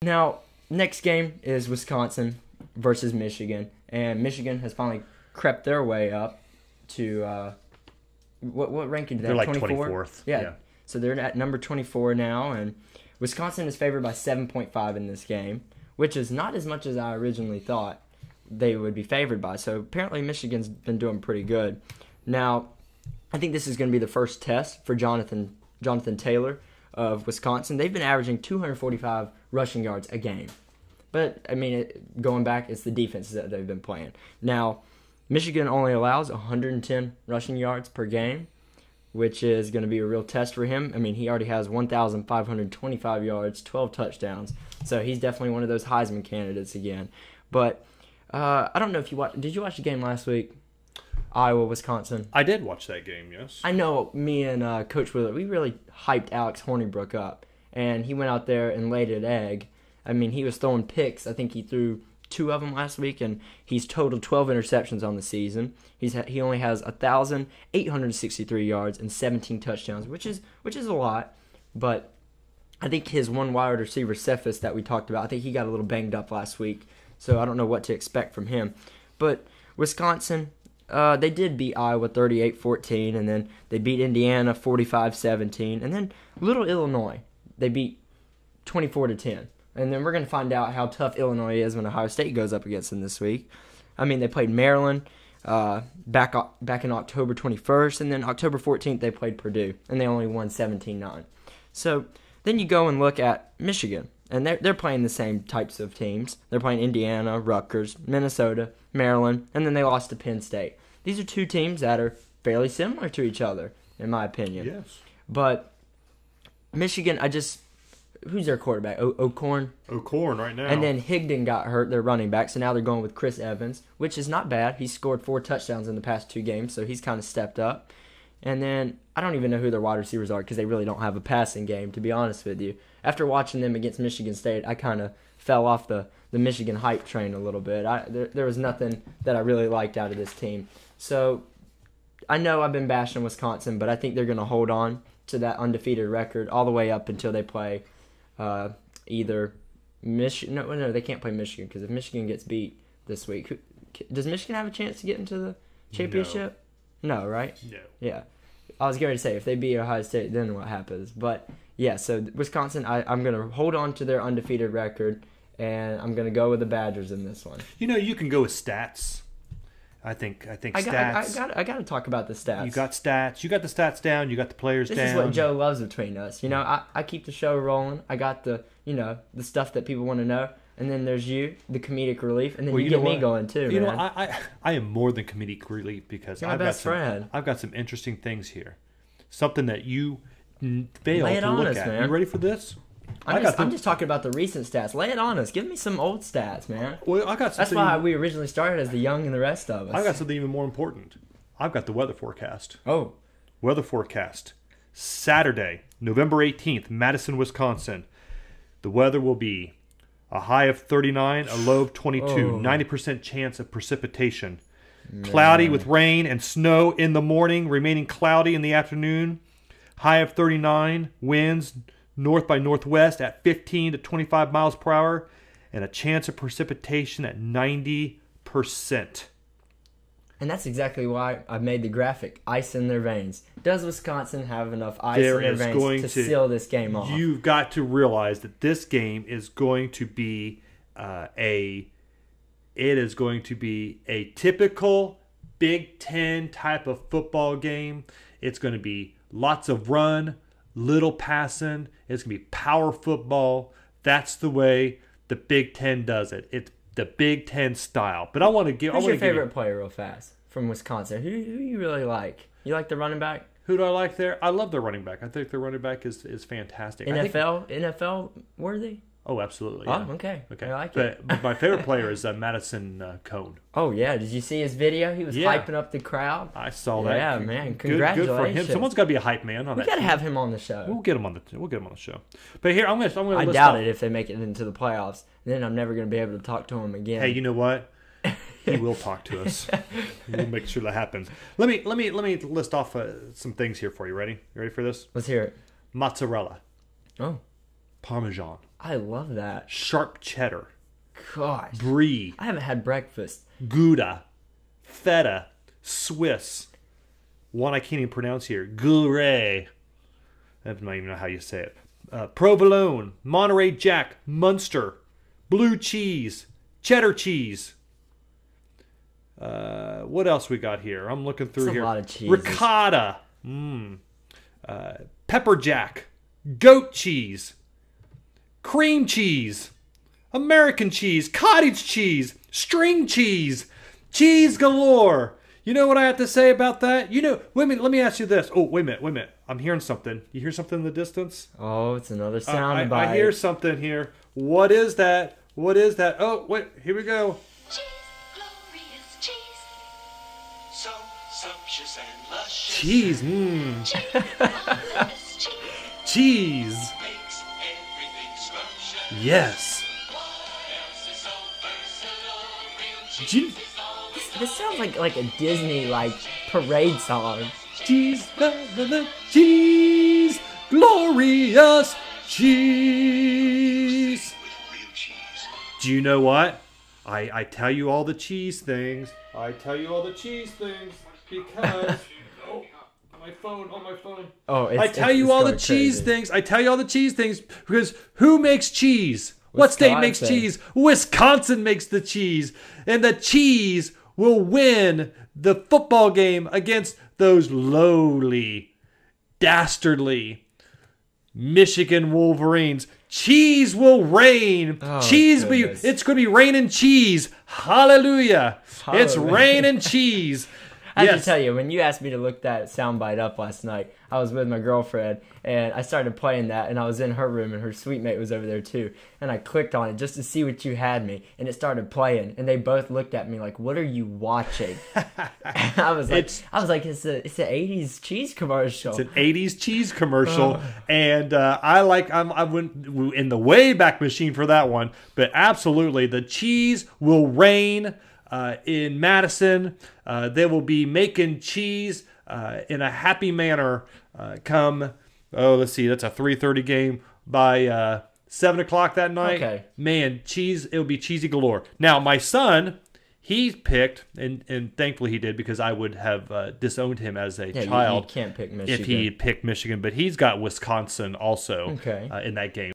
Now, next game is Wisconsin versus Michigan, and Michigan has finally crept their way up to what ranking do they They're have? like 24? 24th. Yeah. So they're at number 24 now, and Wisconsin is favored by 7.5 in this game, which is not as much as I originally thought they would be favored by. So apparently Michigan's been doing pretty good. Now, I think this is going to be the first test for Jonathan Taylor of Wisconsin. They've been averaging 245 rushing yards a game. But, I mean, going back, it's the defenses that they've been playing. Now, Michigan only allows 110 rushing yards per game, which is going to be a real test for him. I mean, he already has 1,525 yards, 12 touchdowns. So he's definitely one of those Heisman candidates again. But I don't know if you watched. Did you watch the game last week? Iowa, Wisconsin. I did watch that game, yes. I know me and Coach Willard, we really hyped Alex Hornibrook up. And he went out there and laid an egg. I mean, he was throwing picks. I think he threw 2 of them last week, and he's totaled 12 interceptions on the season. He only has 1,863 yards and 17 touchdowns, which is a lot. But I think his one wide receiver, Cephas, that we talked about, I think he got a little banged up last week, so I don't know what to expect from him. But Wisconsin, they did beat Iowa 38-14, and then they beat Indiana 45-17, and then Little Illinois, they beat 24-10. And then we're going to find out how tough Illinois is when Ohio State goes up against them this week. I mean, they played Maryland back in October 21st, and then October 14th they played Purdue, and they only won 17-9. So then you go and look at Michigan, and they're playing the same types of teams. They're playing Indiana, Rutgers, Minnesota, Maryland, and then they lost to Penn State. These are 2 teams that are fairly similar to each other, in my opinion. Yes. But Michigan, who's their quarterback? O'Korn? O'Korn right now. And then Higdon got hurt, their running back, so now they're going with Chris Evans, which is not bad. He's scored 4 touchdowns in the past 2 games, so he's kind of stepped up. And then I don't even know who their wide receivers are because they really don't have a passing game, to be honest with you. After watching them against Michigan State, I kind of fell off the Michigan hype train a little bit. There was nothing that I really liked out of this team. So I know I've been bashing Wisconsin, but I think they're going to hold on to that undefeated record all the way up until they play either Michigan. No, they can't play Michigan because if Michigan gets beat this week, does Michigan have a chance to get into the championship? No, right? No. Yeah. I was going to say, if they beat Ohio State, then what happens? But, yeah, so Wisconsin, I'm going to hold on to their undefeated record, and I'm going to go with the Badgers in this one. You know, you can go with stats. I think stats. I got to talk about the stats. You got stats. You got the stats down. You got the players down. This is what Joe loves between us. You know, I keep the show rolling. I got the stuff that people want to know. And then there's you, the comedic relief, and then you get me going too, you man. know, I am more than comedic relief because You're my best friend. I've got some interesting things here. Something that you fail Lay it to on look us, at. man. You ready for this? I'm just talking about the recent stats. Lay it on us. Give me some old stats, man. Well, I got something. That's why we originally started as the young and the rest of us. I got something even more important. I've got the weather forecast. Oh. Weather forecast. Saturday, November 18th, Madison, Wisconsin. The weather will be a high of 39, a low of 22, 90% chance of precipitation. Cloudy with rain and snow in the morning, remaining cloudy in the afternoon. High of 39, winds north by northwest at 15 to 25 miles per hour, and a chance of precipitation at 90%. And that's exactly why I made the graphic, ice in their veins. Does Wisconsin have enough ice in their veins to seal this game off? You've got to realize that this game is going to be a typical Big Ten type of football game. It's going to be lots of run, little passing. It's going to be power football. That's the way the Big Ten does it. It's the Big Ten style. But I want to give. Who's your favorite player, real fast, from Wisconsin? Who you really like? You like the running back? Who do I like there? I love their running back. I think their running back is fantastic. NFL worthy? Oh, absolutely. Yeah. Oh, okay. I like it. But my favorite player is Madison Cone. Oh, yeah. Did you see his video? He was hyping up the crowd. I saw that. Yeah, man. Congratulations. Good for him. Someone's got to be a hype man on that. We got to have him on the show. We'll get him on the show. But here, I'm gonna. I doubt it if they make it into the playoffs. Then I'm never going to be able to talk to him again. Hey, you know what? He will talk to us. We'll make sure that happens. Let me list off some things here for you. Ready? You ready for this? Let's hear it. Mozzarella. Oh. Parmesan. I love that. Sharp cheddar. Gosh. Brie. I haven't had breakfast. Gouda. Feta. Swiss. One I can't even pronounce here. Gruyere. I don't even know how you say it. Provolone. Monterey Jack. Munster. Blue cheese. Cheddar cheese. What else we got here? I'm looking through here. A lot of cheese. Ricotta. Pepper jack. Goat cheese. Cream cheese. American cheese. Cottage cheese. String cheese. Cheese galore. You know what I have to say about that? Wait a minute, let me ask you this. Oh, wait a minute. I'm hearing something. You hear something in the distance? Oh, it's another sound I hear something here. What is that? What is that? Oh, wait, here we go. Cheese, glorious cheese. So sumptuous and luscious. Cheese, Marvelous cheese. Cheese. Makes everything scrumptious. Yes. What else is so versatile? Real cheese Cheese. is all we This sounds like a Disney parade song. Cheese, cheese, glorious cheese. real cheese. Do you know what? I tell you all the cheese things. I tell you all the cheese things because my phone. Oh, I tell you all the cheese things. I tell you all the cheese things because who makes cheese? What state makes Wisconsin. cheese? Wisconsin makes the cheese, and the cheese will win the football game against those lowly, dastardly Michigan Wolverines. Cheese will reign. Oh, Cheese goodness. It's going to be raining cheese. Hallelujah. It's Hallelujah. raining cheese. I have Yes. to tell you, when you asked me to look that soundbite up last night, I was with my girlfriend, and I started playing that, and I was in her room, and her sweet mate was over there too, and I clicked on it just to see what you had me, and it started playing, and they both looked at me like, "What are you watching?" And I was like, "It's an '80s cheese commercial." It's an '80s cheese commercial, and I went in the Wayback Machine for that one. But absolutely, the cheese will reign in Madison. They will be making cheese in a happy manner. Come, let's see, that's a 3:30 game by 7 o'clock that night. Okay. Man, cheese, it'll be cheesy galore. Now, my son. He picked, and thankfully he did because I would have disowned him as a child you can't pick Michigan. if he had picked Michigan. But he's got Wisconsin also Okay. in that game.